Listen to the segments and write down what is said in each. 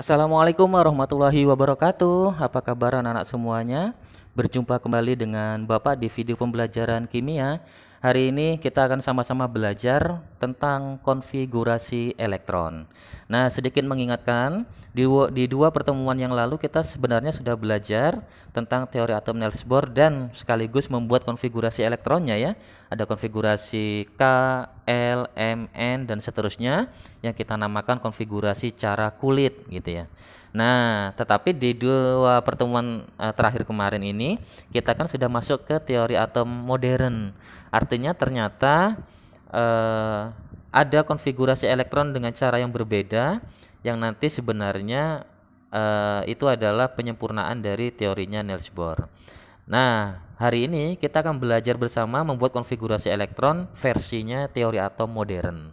Assalamualaikum warahmatullahi wabarakatuh. Apa kabar anak-anak semuanya? Berjumpa kembali dengan Bapak di video pembelajaran kimia. Hari ini kita akan sama-sama belajar tentang konfigurasi elektron. Nah, sedikit mengingatkan, di dua pertemuan yang lalu kita sebenarnya sudah belajar tentang teori atom Niels Bohr dan sekaligus membuat konfigurasi elektronnya ya. Ada konfigurasi K, L, M, N dan seterusnya yang kita namakan konfigurasi cara kulit gitu ya. Nah, tetapi di dua pertemuan terakhir kemarin ini kita kan sudah masuk ke teori atom modern. Artinya ternyata ada konfigurasi elektron dengan cara yang berbeda yang nanti sebenarnya itu adalah penyempurnaan dari teorinya Niels Bohr. Nah, hari ini kita akan belajar bersama membuat konfigurasi elektron versinya teori atom modern.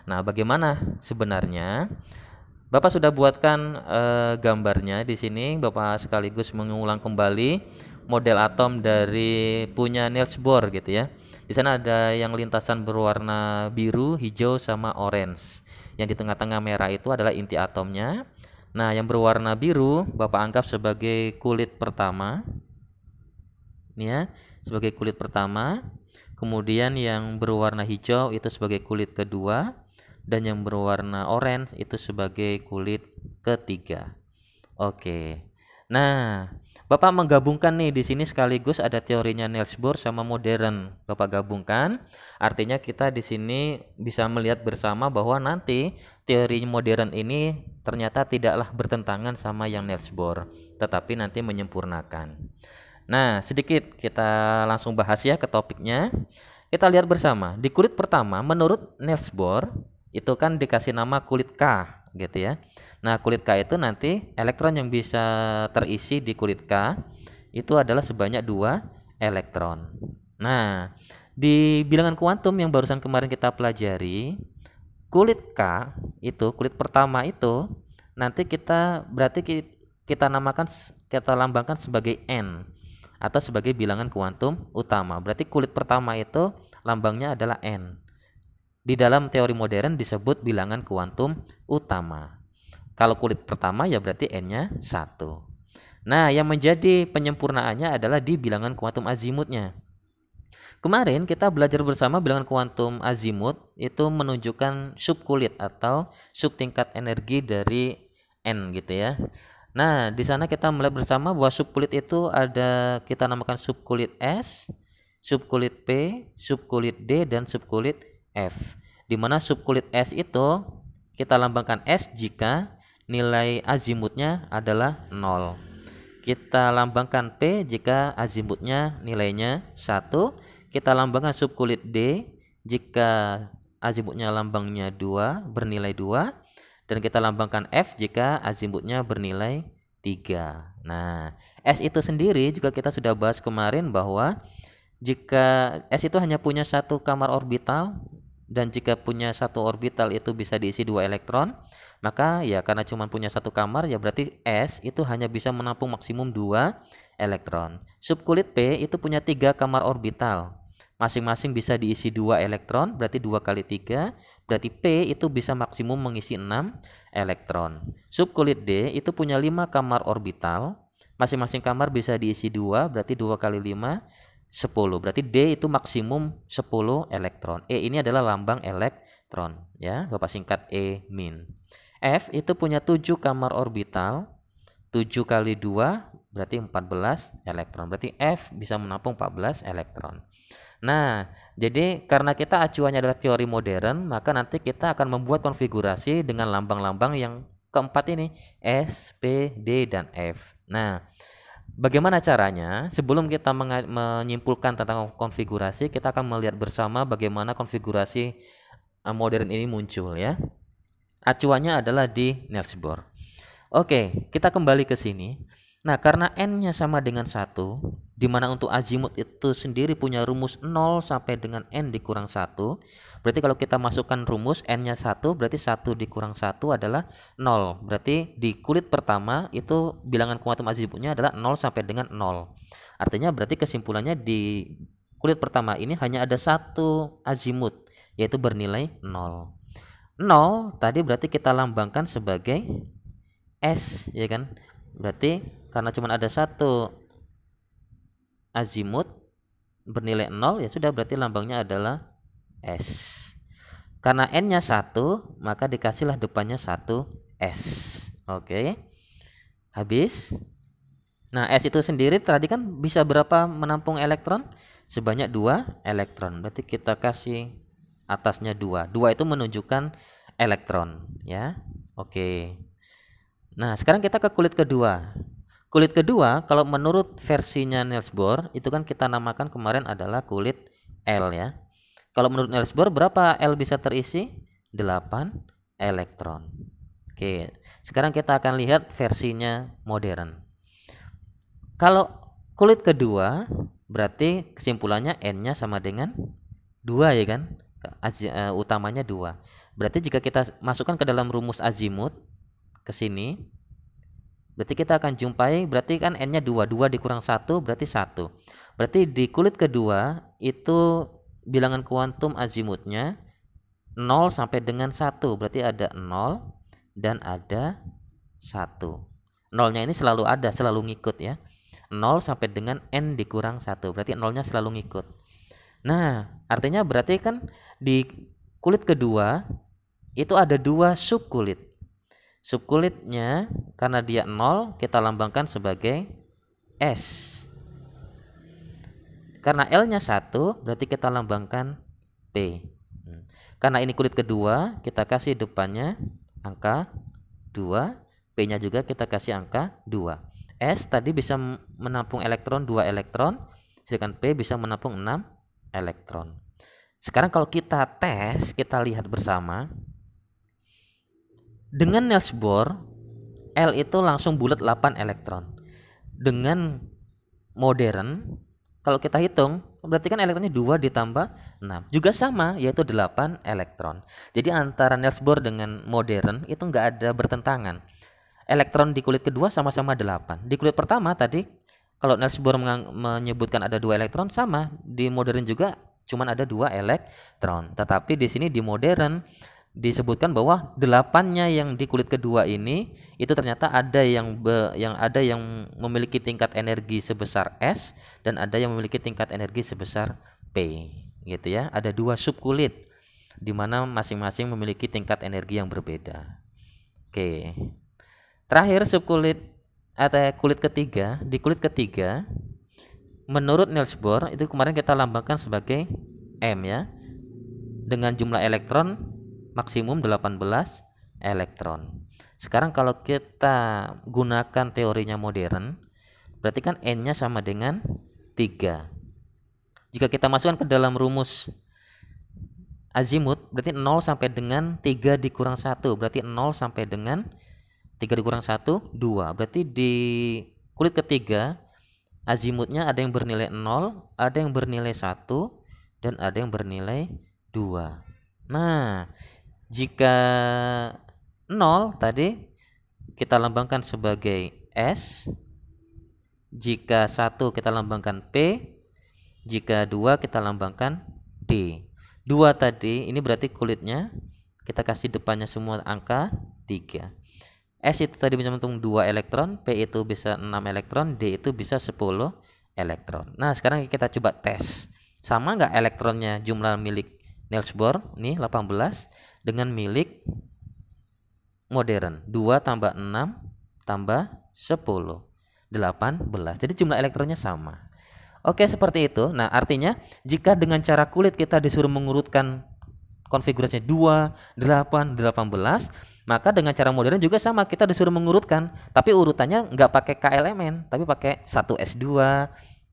Nah, bagaimana sebenarnya? Bapak sudah buatkan gambarnya di sini. Bapak sekaligus mengulang kembali model atom dari punya Niels Bohr gitu ya. Di sana ada yang lintasan berwarna biru, hijau sama orange. Yang di tengah-tengah merah itu adalah inti atomnya. Nah, yang berwarna biru Bapak anggap sebagai kulit pertama. Ini ya, sebagai kulit pertama. Kemudian yang berwarna hijau itu sebagai kulit kedua. Dan yang berwarna orange itu sebagai kulit ketiga. Oke. Nah, Bapak menggabungkan nih di sini sekaligus ada teorinya Niels Bohr sama modern. Bapak gabungkan, artinya kita di sini bisa melihat bersama bahwa nanti teori modern ini ternyata tidaklah bertentangan sama yang Niels Bohr, tetapi nanti menyempurnakan. Nah, sedikit kita langsung bahas ya ke topiknya. Kita lihat bersama. Di kulit pertama, menurut Niels Bohr, itu kan dikasih nama kulit K gitu ya. Nah, kulit K itu nanti elektron yang bisa terisi di kulit K itu adalah sebanyak 2 elektron. Nah, di bilangan kuantum yang barusan kemarin kita pelajari, kulit K itu, kulit pertama itu nanti kita namakan, kita lambangkan sebagai N atau sebagai bilangan kuantum utama. Berarti kulit pertama itu lambangnya adalah N. Di dalam teori modern disebut bilangan kuantum utama. Kalau kulit pertama ya berarti N-nya 1. Nah, yang menjadi penyempurnaannya adalah di bilangan kuantum azimutnya. Kemarin kita belajar bersama bilangan kuantum azimut itu menunjukkan subkulit atau subtingkat energi dari N gitu ya. Nah, di sana kita melihat bersama bahwa subkulit itu ada kita namakan subkulit S, subkulit P, subkulit D dan subkulit F. Di mana subkulit S itu kita lambangkan S jika nilai azimutnya adalah 0. Kita lambangkan P jika azimutnya nilainya 1. Kita lambangkan subkulit D jika azimutnya lambangnya 2, bernilai 2. Dan kita lambangkan F jika azimutnya bernilai 3. Nah, S itu sendiri juga kita sudah bahas kemarin bahwa jika S itu hanya punya satu kamar orbital dan jika punya satu orbital itu bisa diisi 2 elektron, maka ya karena cuma punya satu kamar ya berarti S itu hanya bisa menampung maksimum 2 elektron. Subkulit P itu punya 3 kamar orbital. Masing-masing bisa diisi 2 elektron, berarti 2 kali 3, berarti P itu bisa maksimum mengisi 6 elektron. Subkulit D itu punya 5 kamar orbital, masing-masing kamar bisa diisi 2, berarti 2 kali 5, 10. Berarti D itu maksimum 10 elektron. E ini adalah lambang elektron ya, Bapak singkat E min. F itu punya 7 kamar orbital. 7 kali 2 berarti 14 elektron. Berarti F bisa menampung 14 elektron. Nah, jadi karena kita acuannya adalah teori modern, maka nanti kita akan membuat konfigurasi dengan lambang-lambang yang keempat ini, S, P, D dan F. Nah, bagaimana caranya? Sebelum kita menyimpulkan tentang konfigurasi, kita akan melihat bersama bagaimana konfigurasi modern ini muncul ya. Acuannya adalah di Niels Bohr. Oke, kita kembali ke sini. Nah, karena N-nya sama dengan 1, di mana untuk azimut itu sendiri punya rumus 0 sampai dengan N dikurang 1. Berarti kalau kita masukkan rumus N-nya 1, berarti 1 dikurang 1 adalah 0. Berarti di kulit pertama itu bilangan kuantum azimutnya adalah 0 sampai dengan 0. Artinya berarti kesimpulannya di kulit pertama ini hanya ada satu azimut, yaitu bernilai 0. 0 tadi berarti kita lambangkan sebagai S, ya kan? Berarti karena cuma ada satu azimut bernilai 0, ya sudah, berarti lambangnya adalah S. Karena N-nya 1, maka dikasihlah depannya 1S. Oke. Habis. Nah, S itu sendiri tadi kan bisa berapa menampung elektron? Sebanyak 2 elektron. Berarti kita kasih atasnya 2. 2 itu menunjukkan elektron, ya. Oke. Nah, sekarang kita ke kulit kedua. Kulit kedua, kalau menurut versinya Niels Bohr, itu kan kita namakan kemarin adalah kulit L, ya. Kalau menurut Niels Bohr, berapa L bisa terisi? 8 elektron. Oke, sekarang kita akan lihat versinya modern. Kalau kulit kedua, berarti kesimpulannya N-nya sama dengan 2, ya kan? Utamanya 2. Berarti jika kita masukkan ke dalam rumus azimut ke sini, berarti kita akan jumpai, berarti kan N-nya 2, 2 dikurang 1 berarti 1. Berarti di kulit kedua itu bilangan kuantum azimutnya 0 sampai dengan 1. Berarti ada 0 dan ada 1. 0-nya ini selalu ada, selalu ngikut, ya. 0 sampai dengan N dikurang 1. Berarti 0-nya selalu ngikut. Nah, artinya berarti kan di kulit kedua itu ada 2 subkulit. Subkulitnya karena dia 0, kita lambangkan sebagai S. Karena L-nya 1, berarti kita lambangkan P. Karena ini kulit kedua, kita kasih depannya angka 2, P-nya juga kita kasih angka 2. S tadi bisa menampung elektron 2 elektron, sedangkan P bisa menampung 6 elektron. Sekarang kalau kita tes, kita lihat bersama. Dengan Niels Bohr, L itu langsung bulat 8 elektron. Dengan modern, kalau kita hitung, berarti kan elektronnya 2 ditambah 6. Juga sama, yaitu 8 elektron. Jadi antara Niels Bohr dengan modern itu nggak ada bertentangan. Elektron di kulit kedua sama-sama 8. Di kulit pertama tadi, kalau Niels Bohr menyebutkan ada 2 elektron, sama. Di modern juga cuman ada 2 elektron. Tetapi di sini di modern disebutkan bahwa 8-nya yang di kulit kedua ini itu ternyata ada yang memiliki tingkat energi sebesar S dan ada yang memiliki tingkat energi sebesar P, gitu ya. Ada 2 subkulit di mana masing-masing memiliki tingkat energi yang berbeda. Oke. Terakhir subkulit atau kulit ketiga. Di kulit ketiga menurut Niels Bohr itu kemarin kita lambangkan sebagai M, ya. Dengan jumlah elektron maksimum 18 elektron. Sekarang kalau kita gunakan teorinya modern, berarti kan N-nya sama dengan 3. Jika kita masukkan ke dalam rumus azimut, berarti 0 sampai dengan 3 dikurang 1. Berarti 0 sampai dengan 3 dikurang 1, 2. Berarti di kulit ketiga azimutnya ada yang bernilai 0, ada yang bernilai 1, dan ada yang bernilai 2. Nah, jika 0 tadi kita lambangkan sebagai S, jika 1 kita lambangkan P, jika 2 kita lambangkan D. 2 tadi ini berarti kulitnya kita kasih depannya semua angka 3. S itu tadi bisa menampung 2 elektron, P itu bisa 6 elektron, D itu bisa 10 elektron. Nah, sekarang kita coba tes. Sama nggak elektronnya jumlah milik Niels Bohr, nih 18, dengan milik modern. 2 tambah 6 tambah 10, 18. Jadi jumlah elektronnya sama. Oke, seperti itu. Nah, artinya jika dengan cara kulit kita disuruh mengurutkan konfigurasinya 2, 8, 18, maka dengan cara modern juga sama, kita disuruh mengurutkan, tapi urutannya nggak pakai K elemen, tapi pakai 1S2,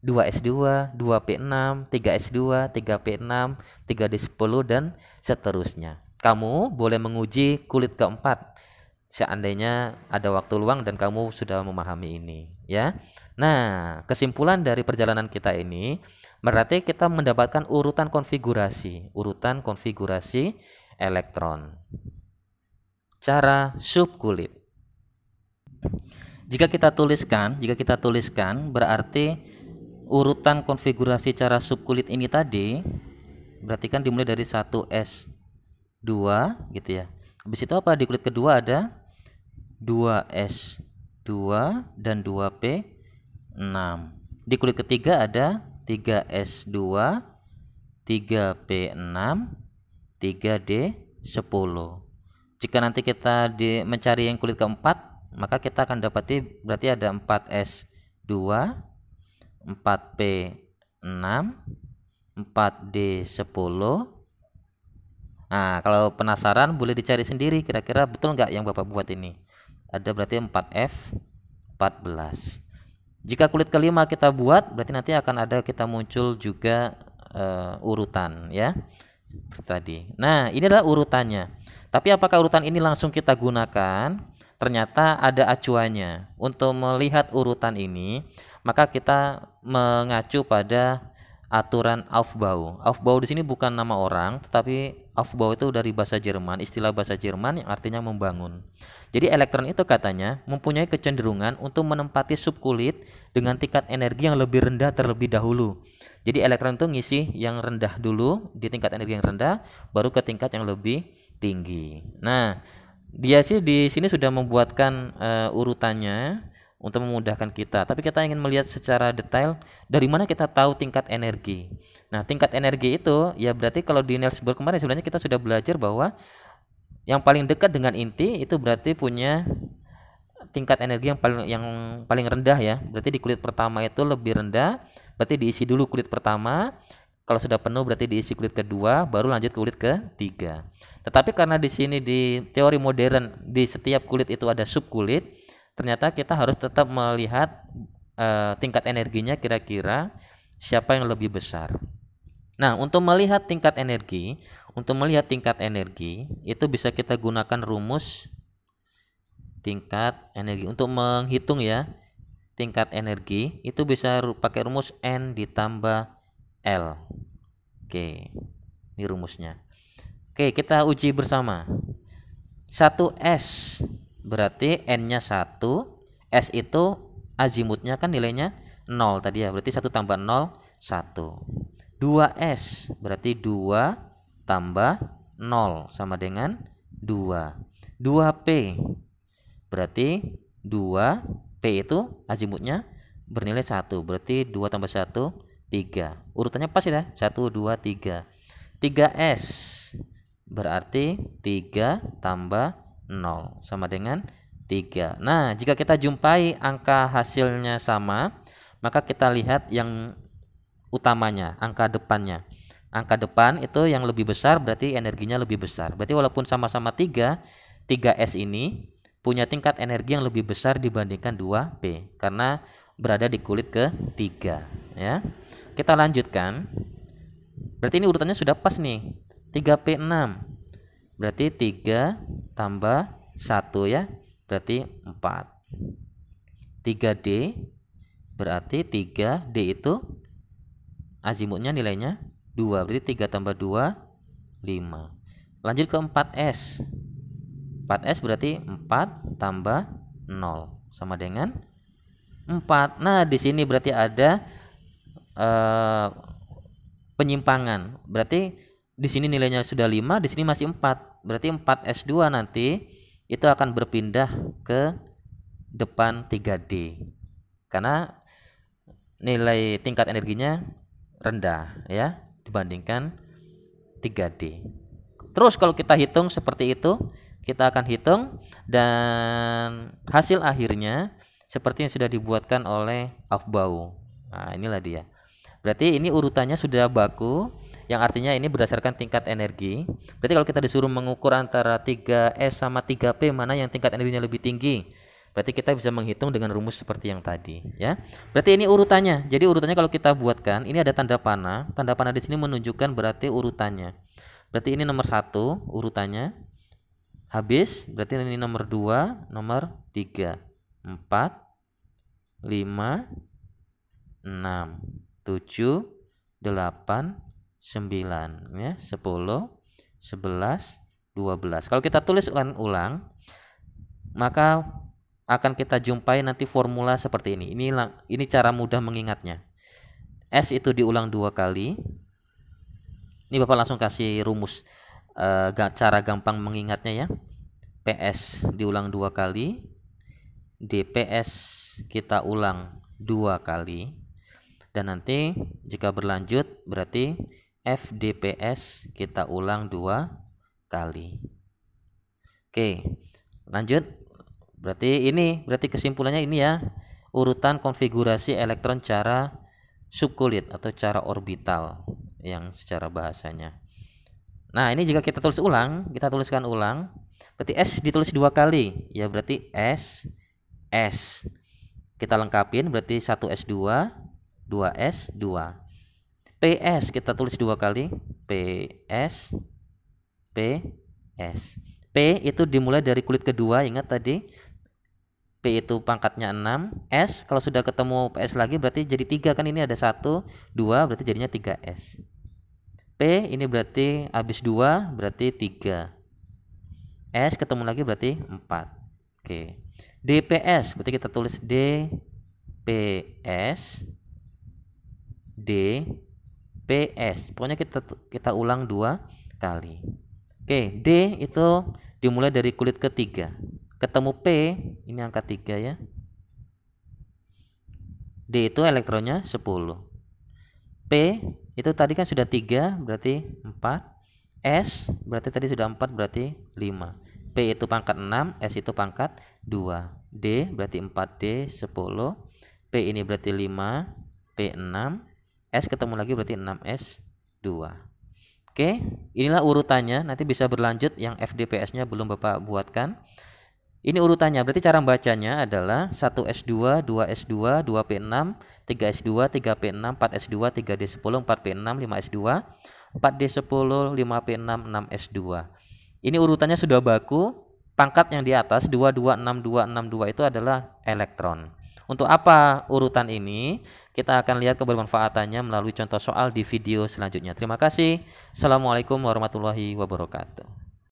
2S2, 2P6, 3S2, 3P6, 3D10, dan seterusnya. Kamu boleh menguji kulit keempat seandainya ada waktu luang dan kamu sudah memahami ini, ya. Nah, kesimpulan dari perjalanan kita ini berarti kita mendapatkan urutan konfigurasi elektron. Cara subkulit. Jika kita tuliskan berarti urutan konfigurasi cara subkulit ini tadi berarti kan dimulai dari 1S2 gitu ya. Habis itu apa? Di kulit kedua ada 2S2 dan 2P6. Di kulit ketiga ada 3S2, 3P6, 3D10. Jika nanti kita mencari yang kulit keempat, maka kita akan dapati berarti ada 4S2, 4P6, 4D10. Nah, kalau penasaran boleh dicari sendiri kira-kira betul nggak yang Bapak buat ini. Ada berarti 4F14. Jika kulit kelima kita buat, berarti nanti akan ada kita muncul juga urutan ya. Seperti tadi. Nah, ini adalah urutannya. Tapi apakah urutan ini langsung kita gunakan? Ternyata ada acuannya. Untuk melihat urutan ini, maka kita mengacu pada aturan Aufbau. Aufbau di sini bukan nama orang, tetapi Aufbau itu dari bahasa Jerman, istilah bahasa Jerman yang artinya membangun. Jadi elektron itu katanya mempunyai kecenderungan untuk menempati subkulit dengan tingkat energi yang lebih rendah terlebih dahulu. Jadi elektron itu ngisi yang rendah dulu di tingkat energi yang rendah, baru ke tingkat yang lebih tinggi. Nah, dia sih di sini sudah membuatkan urutannya untuk memudahkan kita. Tapi kita ingin melihat secara detail dari mana kita tahu tingkat energi. Nah, tingkat energi itu ya berarti kalau di Niels Bohr kemarin sebenarnya kita sudah belajar bahwa yang paling dekat dengan inti itu berarti punya tingkat energi yang paling rendah ya. Berarti di kulit pertama itu lebih rendah, berarti diisi dulu kulit pertama. Kalau sudah penuh berarti diisi kulit kedua, baru lanjut ke kulit ketiga. Tetapi karena di sini di teori modern di setiap kulit itu ada subkulit, ternyata kita harus tetap melihat tingkat energinya kira-kira siapa yang lebih besar. Nah, untuk melihat tingkat energi itu bisa kita gunakan rumus tingkat energi untuk menghitung ya. Tingkat energi itu bisa pakai rumus N ditambah L. Oke, ini rumusnya. Oke, kita uji bersama. 1S berarti N-nya 1, S itu azimutnya kan nilainya 0 tadi ya, berarti 1 tambah 0, 1. 2S berarti 2 tambah 0 sama dengan 2. 2P berarti 2, P itu azimutnya bernilai 1, berarti 2 tambah 1, 3. Urutannya pas ya, 1, 2, 3. 3S berarti 3 tambah 0 sama dengan 3. Nah, jika kita jumpai angka hasilnya sama, maka kita lihat yang utamanya, angka depannya. Angka depan itu yang lebih besar berarti energinya lebih besar. Berarti walaupun sama-sama 3, 3S ini punya tingkat energi yang lebih besar dibandingkan 2P karena berada di kulit ketiga ya. Kita lanjutkan. Berarti ini urutannya sudah pas nih. 3P6 berarti 3 tambah 1 ya, berarti 4. 3D berarti 3D itu azimutnya nilainya 2, berarti 3 tambah 2, 5. Lanjut ke 4S. 4S berarti 4 tambah 0 sama dengan 4. Nah, di sini berarti ada penyimpangan. Berarti di sini nilainya sudah 5, di sini masih 4. Berarti 4S2 nanti itu akan berpindah ke depan 3D. Karena nilai tingkat energinya rendah ya dibandingkan 3D. Terus kalau kita hitung seperti itu, kita akan hitung dan hasil akhirnya seperti yang sudah dibuatkan oleh Aufbau. Nah, inilah dia. Berarti ini urutannya sudah baku, yang artinya ini berdasarkan tingkat energi. Berarti kalau kita disuruh mengukur antara 3S sama 3P mana yang tingkat energinya lebih tinggi, berarti kita bisa menghitung dengan rumus seperti yang tadi ya. Berarti ini urutannya. Jadi urutannya kalau kita buatkan, ini ada tanda panah. Tanda panah di sini menunjukkan berarti urutannya. Berarti ini nomor 1 urutannya. Habis, berarti ini nomor 2, nomor 3, 4, 5, 6, 7, 8, 9 ya, 10, 11, 12. Kalau kita tulis ulang, maka akan kita jumpai nanti formula seperti ini. Ini cara mudah mengingatnya. S itu diulang 2 kali. Ini Bapak langsung kasih rumus cara gampang mengingatnya ya. PS diulang 2 kali, DPS kita ulang 2 kali, dan nanti jika berlanjut berarti FDPS kita ulang 2 kali. Oke, lanjut. Berarti kesimpulannya ini ya, urutan konfigurasi elektron cara subkulit atau cara orbital yang secara bahasanya. Nah, ini jika kita tuliskan ulang, berarti S ditulis 2 kali, ya berarti S. Kita lengkapin berarti 1S2, 2S2. PS kita tulis 2 kali, PS. P itu dimulai dari kulit kedua, ingat tadi P itu pangkatnya 6, S kalau sudah ketemu PS lagi berarti jadi 3 kan, ini ada 1, 2 berarti jadinya 3S. P ini berarti habis 2 berarti 3. S ketemu lagi berarti 4. Oke. DPS berarti kita tulis DPS. Pokoknya kita ulang 2 kali. Oke, D itu dimulai dari kulit ketiga. Ketemu P, ini angka 3 ya. D itu elektronnya 10. P itu tadi kan sudah 3 berarti 4. S berarti tadi sudah 4 berarti 5. P itu pangkat 6, S itu pangkat 2. D berarti 4D 10. P ini berarti 5, P 6. S ketemu lagi berarti 6S 2. Oke, inilah urutannya. Nanti bisa berlanjut yang FDPS-nya belum Bapak buatkan. Ini urutannya, berarti cara membacanya adalah 1S2, 2S2, 2P6, 3S2, 3P6, 4S2, 3D10, 4P6, 5S2, 4D10, 5P6, 6S2. Ini urutannya sudah baku. Pangkat yang di atas 226262 itu adalah elektron. Untuk apa urutan ini? Kita akan lihat kebermanfaatannya melalui contoh soal di video selanjutnya. Terima kasih. Assalamualaikum warahmatullahi wabarakatuh.